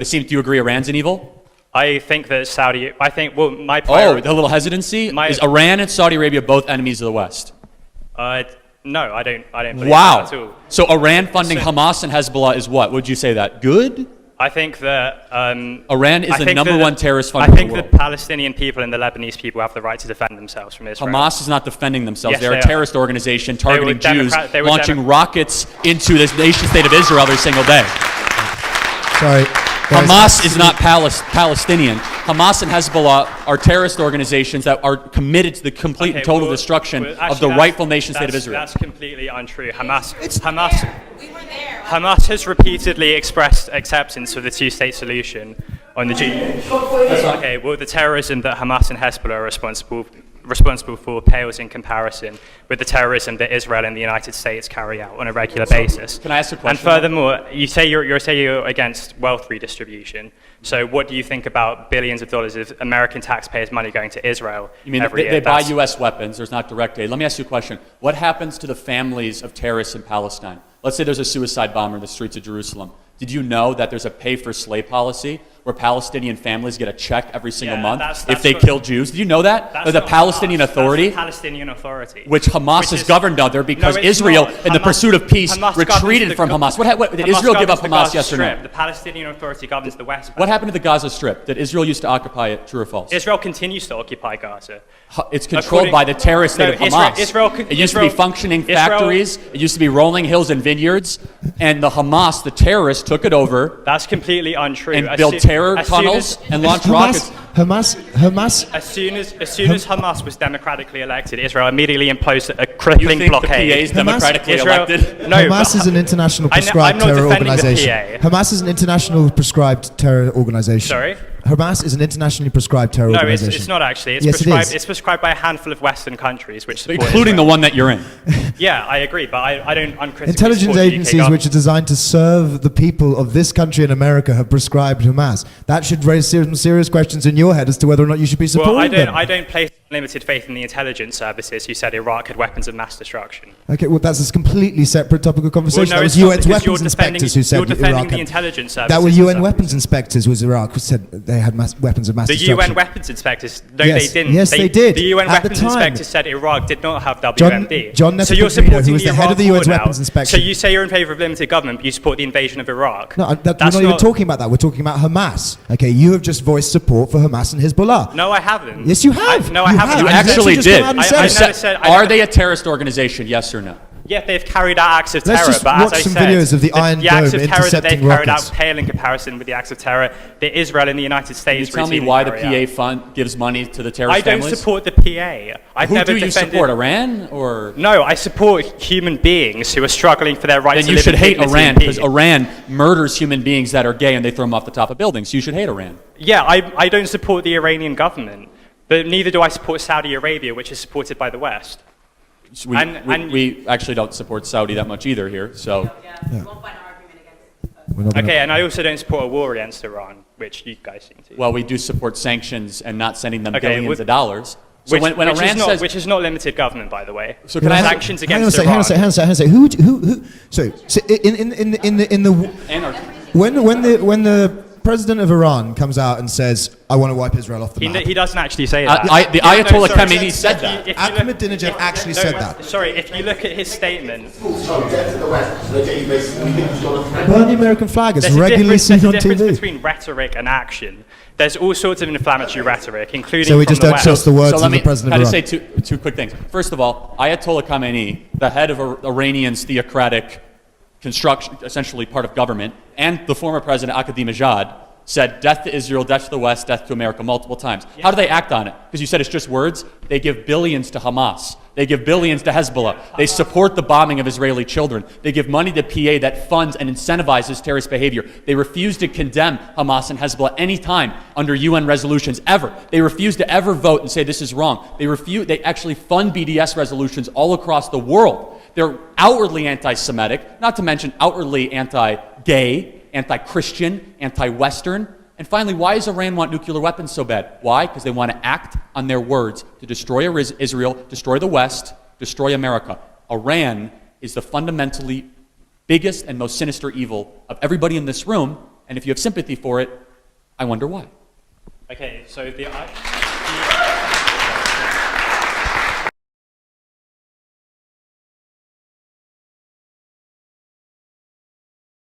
But it seems, do you agree Iran's an evil? I think that my Oh, the little hesitancy? Is Iran and Saudi Arabia both enemies of the West? No, I don't believe Wow. that at all. So Iran funding Hamas and Hezbollah is what? Would you say that? Good? I think that Iran is the number one terrorist funder I in the think world. the Palestinian people and the Lebanese people have the right to defend themselves from Israel. Hamas is not defending themselves. Yes, They're a they terrorist organization targeting Jews, they were launching rockets into the nation-state of Israel every single day. Sorry. Hamas is not Palestinian. Hamas and Hezbollah are terrorist organizations that are committed to the complete and total destruction of the rightful nation-state of Israel. That's completely untrue. Hamas has repeatedly expressed acceptance of the two-state solution on the Okay, well, the terrorism that Hamas and Hezbollah are responsible for pales in comparison with the terrorism that Israel and the United States carry out on a regular basis. Can I ask a question? And furthermore, you say you're against wealth redistribution. So what do you think about billions of dollars of American taxpayers' money going to Israel You mean every year? they buy U.S. weapons, there's not direct aid. Let me ask you a question. What happens to the families of terrorists in Palestine? Let's say there's a suicide bomber in the streets of Jerusalem. Did you know that there's a pay-for-slay policy where Palestinian families get a check every single month if they kill Jews? Did you know that? The Palestinian Authority, that's the Palestinian Authority, which Hamas is governed under because Israel, in the pursuit of peace, retreated from Hamas. Did Israel give up Hamas, yes or no? The Palestinian Authority governs the West Bank. What happened to the Gaza Strip? Did Israel used to occupy it, true or false? Israel continues to occupy Gaza. It's controlled by the terrorist state of Hamas. It used to be functioning factories. It used to be rolling hills and vineyards. And the Hamas, the terrorists, took it over. That's completely untrue. And built terror tunnels and launched rockets. Hamas. As soon as Hamas was democratically elected, Israel immediately imposed a crippling blockade. The PA is democratically elected? No, Hamas is an international prescribed terror organization. Hamas is an international prescribed terror organization. Sorry? Hamas is an internationally prescribed terror organization. No, it's not actually. It's prescribed by a handful of Western countries, which support including Israel. the one that you're in. Yeah, I agree, but I don't uncritically Intelligence support the UK agencies government. which are designed to serve the people of this country in America have prescribed Hamas. That should raise some serious questions in your head as to whether or not you should be supporting them. I don't place limited faith in the intelligence services who said Iraq had weapons of mass destruction. Okay, well, that's a completely separate topic of conversation. Well, no, that was it's not, UN's because weapons inspectors who said you're defending Iraq the had... intelligence services. That were UN weapons inspectors who said they had weapons of mass the destruction. UN weapons inspectors, no, Yes, they didn't. yes, they did. The UN At the weapons time. inspectors said Iraq did not have WMD. John so you're Nefertiti, supporting who was the head of the Iraq UN's war weapons now. inspection. So you say you're in favour of limited government, but you support the invasion of Iraq. No, we're not even talking about that. We're talking about Hamas. Okay, you have just voiced support for Hamas and Hezbollah. No, I haven't. Yes, you have. I haven't. You I actually just did. come out and said it. Are they a terrorist organization, yes or no? Yeah, they've carried out acts of terror, Let's just but as watch I some said, videos of the Iron acts Dome of terror that they've intercepting carried rockets. out pale in comparison with the acts of terror that Israel and the United States Can you tell me routinely why the carry PA out. fund gives money to the terrorist I don't families? support the PA. Who do you support, Iran or? No, I support human beings who are struggling for their right Then to you live should in hate dignity Iran and because peace. Iran murders human beings that are gay and they throw them off the top of buildings. You should hate Iran. Yeah, I don't support the Iranian government, but neither do I support Saudi Arabia, which is supported by the West. So we actually don't support Saudi that much either here. So. Yeah. Won't find an argument against Okay, and I also don't support a war against Iran, which you guys seem to. Well, we do support sanctions and not sending them billions of dollars. So Which, when Iran says, which is not limited government, by the way. So can I sanctions against Hang on a second. Who? So in the anarchy. when the president of Iran comes out and says, "I want to wipe Israel off the map," He doesn't actually say that. The Ayatollah Khamenei said that. Ahmadinejad actually said that. Sorry, if you look at his statement, Burn the American flag is there's a regularly seen on difference TV. between rhetoric and action. There's all sorts of inflammatory rhetoric, including So we from just the don't West. trust the words So of let the me president kind of of Iran. say two quick things. First of all, Ayatollah Khamenei, the head of Iranian's theocratic construction, essentially part of government, and the former president Ahmadinejad said death to Israel, death to the West, death to America multiple times. Yeah. How do they act on it? Because you said it's just words. They give billions to Hamas. They give billions to Hezbollah. They support the bombing of Israeli children. They give money to PA that funds and incentivizes terrorist behavior. They refuse to condemn Hamas and Hezbollah any time under UN resolutions, ever. They refuse to ever vote and say this is wrong. They actually fund BDS resolutions all across the world. They're outwardly anti-Semitic, not to mention outwardly anti-gay, anti-Christian, anti-Western. And finally, why does Iran want nuclear weapons so bad? Why? Because they want to act on their words to destroy Israel, destroy the West, destroy America. Iran is the fundamentally biggest and most sinister evil of everybody in this room, And if you have sympathy for it, I wonder why. Okay, so